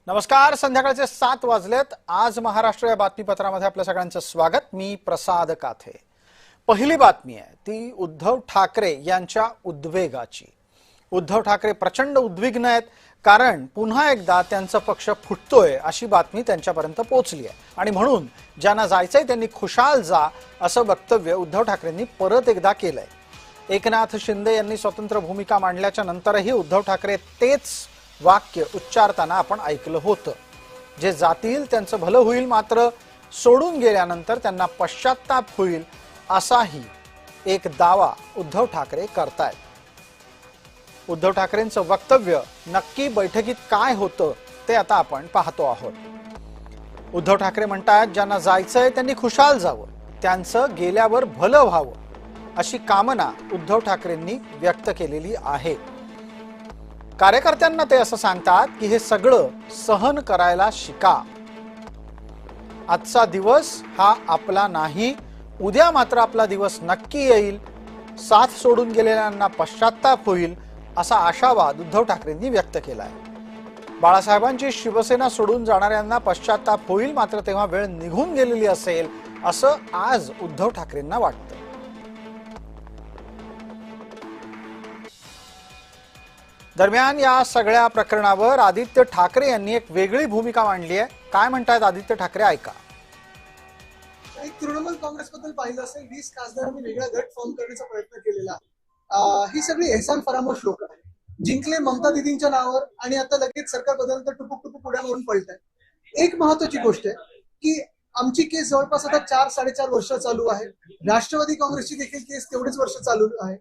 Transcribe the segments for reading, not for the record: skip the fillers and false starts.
नमस्कार, संध्याकाळचे 7 वाजलेत। आज महाराष्ट्र या बातमीपत्रामध्ये आपल्या सगळ्यांचं स्वागत। मी प्रसाद काथे। पहिली बातमी आहे ती उद्धव ठाकरे यांच्या उद्वेगाची। उद्धव ठाकरे प्रचंड उद्विग्न आहेत, कारण पुन्हा एकदा त्यांचा पक्ष फुटतोय अशी बातमी त्यांच्यापर्यंत पोहोचली आहे आणि म्हणून ज्यांना जायचंय त्यांनी खुशाल जा असं वक्तव्य उद्धव ठाकरेंनी परत एकदा केलंय। एकनाथ शिंदे यांनी स्वतंत्र भूमिका मांडल्याच्या नंतरही उद्धव ठाकरे तेच वाक्य उच्चारताना आपण ऐकलं होतं। जे जातील त्यांचं भलं होईल, मात्र सोडून गेल्यानंतर त्यांना पश्चात्ताप होईल असाही एक दावा उद्धव ठाकरे करतायत। उद्धव ठाकरेंचं वक्तव्य नक्की बैठकीत काय होतं ते आता आपण पाहतो आहोत। उद्धव ठाकरे म्हणतात, ज्यांना जायचंय त्यांनी खुशाल जावं, त्यांचं गेल्यावर भलं व्हावं अशी कामना उद्धव ठाकरेंनी व्यक्त केलेली आहे। कार्यकर्त्यांना ते असं सांगतात की हे सगळं सहन करायला शिका। आजचा दिवस हा आपला नाही, उद्या मात्र आपला दिवस नक्की येईल। साथ सोडून गेलेल्यांना पश्चात्ताप होईल असा आशावाद उद्धव ठाकरेंनी व्यक्त केलाय। बाळासाहेबांची शिवसेना सोडून जाणाऱ्यांना पश्चात्ताप होईल, मात्र तेव्हा वेळ निघून गेलेली असेल असं आज उद्धव ठाकरेंना वाटतं। दरम्यान या सगळ्या प्रकरणावर आदित्य ठाकरे यांनी एक वेगळी भूमिका मांडली आहे। काय म्हणतात आदित्य ठाकरे, ऐका। एक तृणमूल काँग्रेसबद्दल पाहिलं असेल, 20 खासदारांनी वेगळा गट फॉर्म करण्याचा प्रयत्न केलेला। ही सगळी एहसान फरामोश लोक आहेत। जिंकले ममता दिदींच्या नावावर आणि आता लगेच सरकार बदलतं टुपुक टुपुक उड्या मारून पळतायत। एक महत्वाची गोष्ट आहे की आमची केस जवळपास आता 4-4.5 वर्ष चालू आहे। राष्ट्रवादी काँग्रेसची देखील केस तेवढेच वर्ष चालू आहे।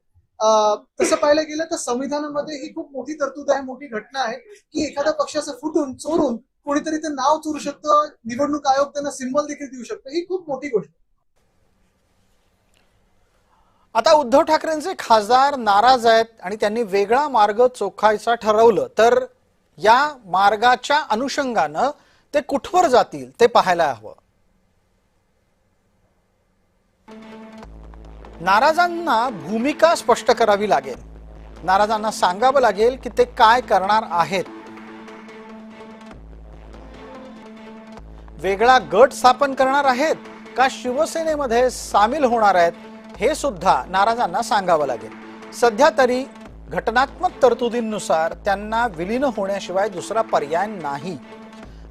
तसं पाहायला गेलं तर संविधानामध्ये ही खूप मोठी तरतूद आहे, मोठी घटना आहे की एखाद्या पक्षाचं फुटून चोरून कोणीतरी ते नाव चोरू शकतं, निवडणूक आयोग त्यांना सिंबल देखील देऊ शकतं। ही खूप मोठी गोष्ट। आता उद्धव ठाकरेंचे खासदार नाराज आहेत आणि त्यांनी वेगळा मार्ग चोखायचा ठरवलं, तर या मार्गाच्या अनुषंगानं ते कुठवर जातील ते पाहायला हवं। नाराजांना भूमिका स्पष्ट करावी लागेल। नाराजांना सांगावं लागेल की ते काय करणार आहेत। वेगळा गट स्थापन करणार आहेत का शिवसेनेमध्ये सामील होणार आहेत, हे सुद्धा नाराजांना सांगावं लागेल। सध्या तरी घटनात्मक तरतुदींनुसार त्यांना विलीन होण्याशिवाय दुसरा पर्याय नाही।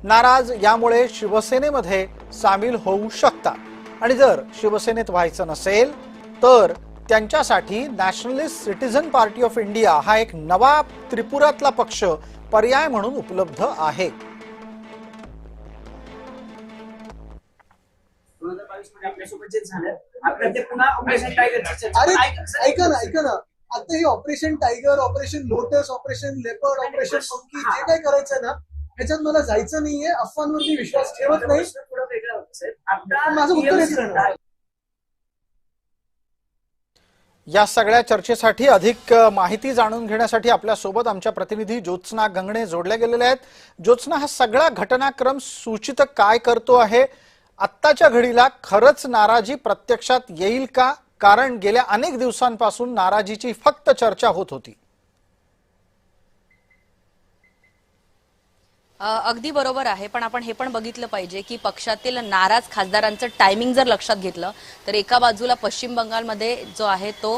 नाराज यामुळे शिवसेनेमध्ये सामील होऊ शकतात आणि जर शिवसेनेत व्हायचं नसेल तर त्यांच्यासाठी nationalist citizen party of India हा एक नवा त्रिपुरातला पक्ष पर्याय म्हणून उपलब्ध आहे। 2022 मध्ये आपल्यासोबत जे झालं, आपल्याला ते पुन्हा ऑपरेशन टायगरची अरे ऐका ना, आता हे operation tiger, operation lotus, operation leopard, operation monkey जे काय करायचं ना, ह्याच्यात मला जायचं नाहीये। अफवांवर मी विश्वास ठेवत नाही। थोडं वेगळं होतं। माझं उत्तर हेच राहणार। या सगळ्या चर्चेसाठी अधिक माहिती जाणून घेण्यासाठी आपल्या सोबत आमच्या प्रतिनिधी ज्योत्स्ना गंगणे जोडल्या गेलेल्या आहेत। ज्योत्स्ना, हा सगळा घटनाक्रम सूचित काय करतो आहे? आत्ताच्या घडीला खरंच नाराजी प्रत्यक्षात येईल का? कारण गेल्या अनेक दिवसांपासून नाराजीची फक्त चर्चा होत होती। अगदी बरोबर आहे, पण आपण हे पण बघितलं पाहिजे की पक्षातील नाराज खासदारांचं टायमिंग जर लक्षात घेतलं तर एका बाजूला पश्चिम बंगालमध्ये जो आहे तो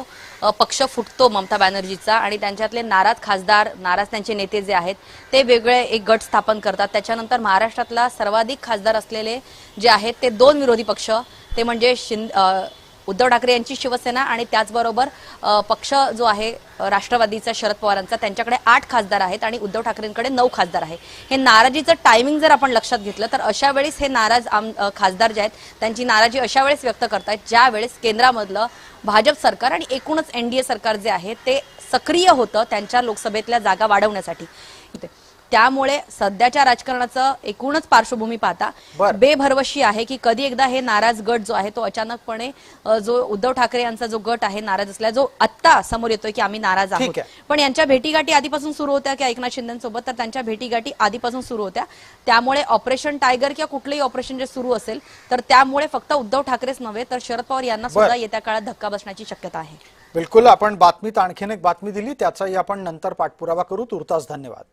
पक्ष फुटतो ममता बॅनर्जीचा आणि त्यांच्यातले नाराज खासदार, नाराज त्यांचे नेते जे आहेत ते वेगळे एक गट स्थापन करतात। त्याच्यानंतर महाराष्ट्रातला सर्वाधिक खासदार असलेले जे आहेत ते 2 विरोधी पक्ष, ते म्हणजे उद्धव ठाकरे यांची शिवसेना आणि त्याचबरोबर पक्ष जो आहे राष्ट्रवादीचा शरद पवारांचा, त्यांच्याकडे 8 खासदार आहेत आणि उद्धव ठाकरेंकडे 9 खासदार आहे। हे नाराजीचं टायमिंग जर आपण लक्षात घेतलं तर अशा वेळेस हे नाराज खासदार जे आहेत त्यांची नाराजी अशा वेळेस व्यक्त करतायत ज्या वेळेस केंद्रामधलं भाजप सरकार आणि एकूणच एनडीए सरकार जे आहे ते सक्रिय होतं त्यांच्या लोकसभेतल्या जागा वाढवण्यासाठी। त्यामुळे सध्याच्या राजकारणाचं एकूणच पार्श्वभूमी पाहता बेभरवशी आहे की कधी एकदा हे नाराज गट जो आहे तो अचानकपणे जो उद्धव ठाकरे यांचा जो गट आहे नाराज असल्या, जो आत्ता समोर येतोय की आम्ही नाराज आहोत, पण यांच्या भेटीगाठी आधीपासून सुरू होत्या की एकनाथ शिंदेसोबत, तर त्यांच्या भेटीगाठी आधीपासून सुरू होत्या। त्यामुळे ऑपरेशन टायगर किंवा कुठलंही ऑपरेशन जे सुरू असेल तर त्यामुळे फक्त उद्धव ठाकरेच नव्हे तर शरद पवार यांना सुद्धा येत्या काळात धक्का बसण्याची शक्यता आहे। बिलकुल, आपण बातमीत आणखीन एक बातमी दिली, त्याचाही आपण नंतर पाठपुरावा करू। तुर्तास धन्यवाद।